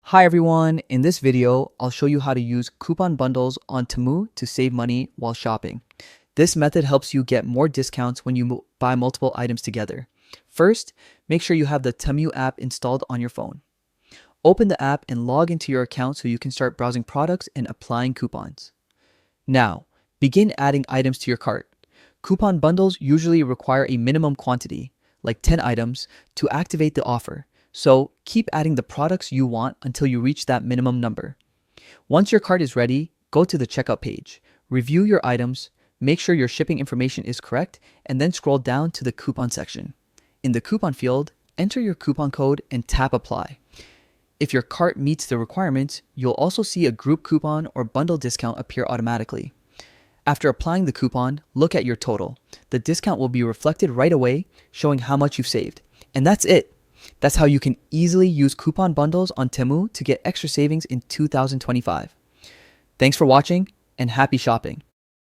Hi everyone, in this video, I'll show you how to use coupon bundles on Temu to save money while shopping. This method helps you get more discounts when you buy multiple items together. First, make sure you have the Temu app installed on your phone. Open the app and log into your account so you can start browsing products and applying coupons. Now, begin adding items to your cart. Coupon bundles usually require a minimum quantity, like 10 items, to activate the offer. So keep adding the products you want until you reach that minimum number. Once your cart is ready, go to the checkout page, review your items, make sure your shipping information is correct, and then scroll down to the coupon section. In the coupon field, enter your coupon code and tap apply. If your cart meets the requirements, you'll also see a group coupon or bundle discount appear automatically. After applying the coupon, look at your total. The discount will be reflected right away, showing how much you've saved. And that's it. That's how you can easily use coupon bundles on Temu to get extra savings in 2025. Thanks for watching and happy shopping.